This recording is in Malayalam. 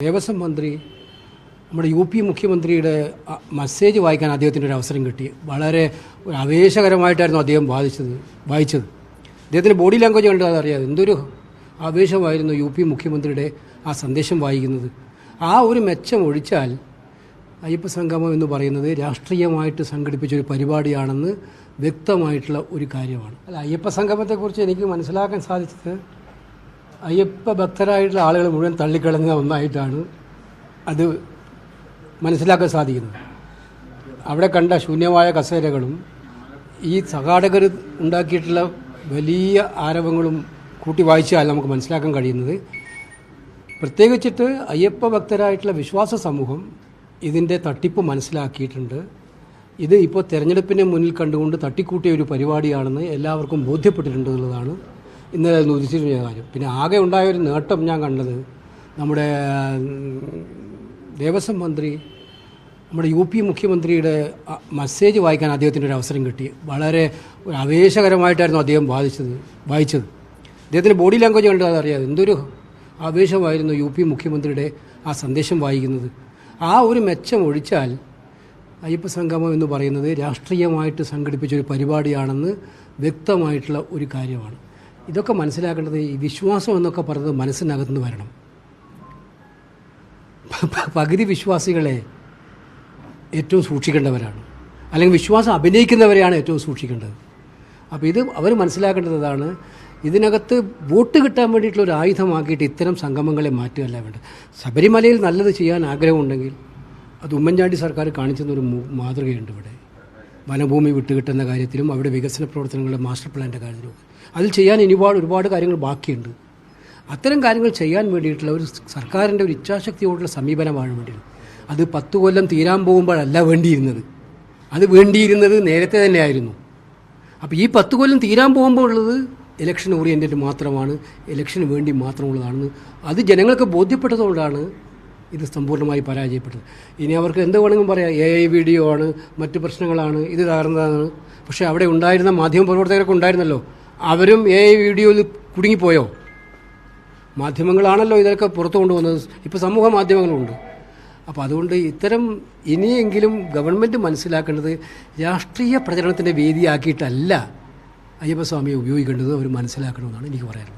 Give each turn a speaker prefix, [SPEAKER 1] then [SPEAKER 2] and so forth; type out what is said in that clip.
[SPEAKER 1] ദേവസ്വം മന്ത്രി നമ്മുടെ യു.പി. മുഖ്യമന്ത്രിയുടെ മെസ്സേജ് വായിക്കാൻ അദ്ദേഹത്തിൻ്റെ ഒരു അവസരം കിട്ടി. വളരെ ഒരു ആവേശകരമായിട്ടായിരുന്നു അദ്ദേഹം വായിച്ചത്. അദ്ദേഹത്തിൻ്റെ ബോഡി ലാംഗ്വേജ് കണ്ടാൽ അറിയാം എന്തൊരു ആവേശമായിരുന്നു യു.പി. മുഖ്യമന്ത്രിയുടെ ആ സന്ദേശം വായിക്കുന്നത്. ആ ഒരു മെച്ചം ഒഴിച്ചാൽ അയ്യപ്പ സംഗമം എന്ന് പറയുന്നത് രാഷ്ട്രീയമായിട്ട് സംഘടിപ്പിച്ചൊരു പരിപാടിയാണെന്ന് വ്യക്തമായിട്ടുള്ള ഒരു കാര്യമാണ്. അയ്യപ്പ സംഗമത്തെക്കുറിച്ച് എനിക്ക് മനസ്സിലാക്കാൻ സാധിച്ചത് അയ്യപ്പ ഭക്തരായിട്ടുള്ള ആളുകൾ മുഴുവൻ തള്ളിക്കളഞ്ഞ ഒന്നായിട്ടാണ് അത് മനസ്സിലാക്കാൻ സാധിക്കുന്നത്. അവിടെ കണ്ട ശൂന്യമായ കസേരകളും ഈ സംഘാടകർ ഉണ്ടാക്കിയിട്ടുള്ള വലിയ ആരവങ്ങളും കൂട്ടി വായിച്ചാൽ നമുക്ക് മനസ്സിലാക്കാൻ കഴിയുന്നത്, പ്രത്യേകിച്ചിട്ട് അയ്യപ്പ ഭക്തരായിട്ടുള്ള വിശ്വാസ സമൂഹം ഇതിൻ്റെ തട്ടിപ്പ് മനസ്സിലാക്കിയിട്ടുണ്ട്. ഇത് ഇപ്പോൾ തെരഞ്ഞെടുപ്പിനെ മുന്നിൽ കണ്ടുകൊണ്ട് തട്ടിക്കൂട്ടിയ ഒരു പരിപാടിയാണെന്ന് എല്ലാവർക്കും ബോധ്യപ്പെട്ടിട്ടുണ്ട് എന്നുള്ളതാണ് ഇന്നലെ ഉദിച്ചിരുന്ന കാര്യം. പിന്നെ ആകെ ഉണ്ടായൊരു നേട്ടം ഞാൻ കണ്ടത്, നമ്മുടെ ദേവസ്വം മന്ത്രി നമ്മുടെ യു.പി. മുഖ്യമന്ത്രിയുടെ മെസ്സേജ് വായിക്കാൻ അദ്ദേഹത്തിൻ്റെ ഒരു അവസരം കിട്ടി. വളരെ ഒരു ആവേശകരമായിട്ടായിരുന്നു അദ്ദേഹം വായിച്ചത്. അദ്ദേഹത്തിൻ്റെ ബോഡി ലാംഗ്വേജ് കണ്ടാൽ അറിയാം എന്തൊരു ആവേശമായിരുന്നു യു.പി. മുഖ്യമന്ത്രിയുടെ ആ സന്ദേശം വായിക്കുന്നത്. ആ ഒരു മെച്ചം ഒഴിച്ചാൽ അയ്യപ്പ സംഗമം എന്ന് പറയുന്നത് രാഷ്ട്രീയമായിട്ട് സംഘടിപ്പിച്ചൊരു പരിപാടിയാണെന്ന് വ്യക്തമായിട്ടുള്ള ഒരു കാര്യമാണ്. ഇതൊക്കെ മനസ്സിലാക്കേണ്ടത് ഈ വിശ്വാസം എന്നൊക്കെ പറയുന്നത് മനസ്സിനകത്തുനിന്ന് വരണം. പകുതി വിശ്വാസികളെ ഏറ്റവും സൂക്ഷിക്കേണ്ടവരാണ്, അല്ലെങ്കിൽ വിശ്വാസം അഭിനയിക്കുന്നവരെയാണ് ഏറ്റവും സൂക്ഷിക്കേണ്ടത്. അപ്പോൾ ഇത് അവർ മനസ്സിലാക്കേണ്ടതാണ്, ഇതിനകത്ത് വോട്ട് കിട്ടാൻ വേണ്ടിയിട്ടുള്ള ഒരു ആയുധമാക്കിയിട്ട് ഇത്തരം സംഗമങ്ങളെ മാറ്റുകയല്ല വേണ്ടത്. ശബരിമലയിൽ നല്ലത് ചെയ്യാൻ ആഗ്രഹമുണ്ടെങ്കിൽ അത് ഉമ്മൻചാണ്ടി സർക്കാർ കാണിച്ചെന്നൊരു മാതൃകയുണ്ട്. ഇവിടെ വനഭൂമി വിട്ടുകിട്ടുന്ന കാര്യത്തിലും അവിടെ വികസന പ്രവർത്തനങ്ങളുടെ മാസ്റ്റർ പ്ലാൻ്റെ കാര്യത്തിലും അതിൽ ചെയ്യാൻ ഒരുപാട് കാര്യങ്ങൾ ബാക്കിയുണ്ട്. അത്തരം കാര്യങ്ങൾ ചെയ്യാൻ വേണ്ടിയിട്ടുള്ള ഒരു സർക്കാരിൻ്റെ ഒരു ഇച്ഛാശക്തിയോടുള്ള സമീപനമാണ് വേണ്ടത്. അത് 10 കൊല്ലം തീരാൻ പോകുമ്പോഴല്ല വേണ്ടിയിരുന്നത്, അത് വേണ്ടിയിരുന്നത് നേരത്തെ തന്നെയായിരുന്നു. അപ്പോൾ ഈ 10 കൊല്ലം തീരാൻ പോകുമ്പോൾ ഉള്ളത് ഇലക്ഷൻ ഓറിയൻറ്റഡ് മാത്രമാണ്, ഇലക്ഷന് വേണ്ടി മാത്രമുള്ളതാണെന്ന് അത് ജനങ്ങൾക്ക് ബോധ്യപ്പെട്ടതുകൊണ്ടാണ് ഇത് സമ്പൂർണ്ണമായി പരാജയപ്പെട്ടത്. ഇനി അവർക്ക് എന്ത് വേണമെങ്കിലും പറയാം, AI വീഡിയോ ആണ്, മറ്റു പ്രശ്നങ്ങളാണ്, ഇത് തകർന്നതാണ്. പക്ഷേ അവിടെ ഉണ്ടായിരുന്ന മാധ്യമപ്രവർത്തകരൊക്കെ ഉണ്ടായിരുന്നല്ലോ, അവരും AI വീഡിയോയിൽ കുടുങ്ങിപ്പോയോ? മാധ്യമങ്ങളാണല്ലോ ഇതൊക്കെ പുറത്തു കൊണ്ടുവന്നത്, ഇപ്പോൾ സമൂഹ മാധ്യമങ്ങളുണ്ട്. അപ്പോൾ അതുകൊണ്ട് ഇത്തരം ഇനിയെങ്കിലും ഗവൺമെൻറ് മനസ്സിലാക്കേണ്ടത് രാഷ്ട്രീയ പ്രചരണത്തിൻ്റെ വേദിയാക്കിയിട്ടല്ല അയ്യപ്പസ്വാമിയെ ഉപയോഗിക്കേണ്ടത് അവർ മനസ്സിലാക്കണമെന്നാണ് എനിക്ക് പറയാനുള്ളത്.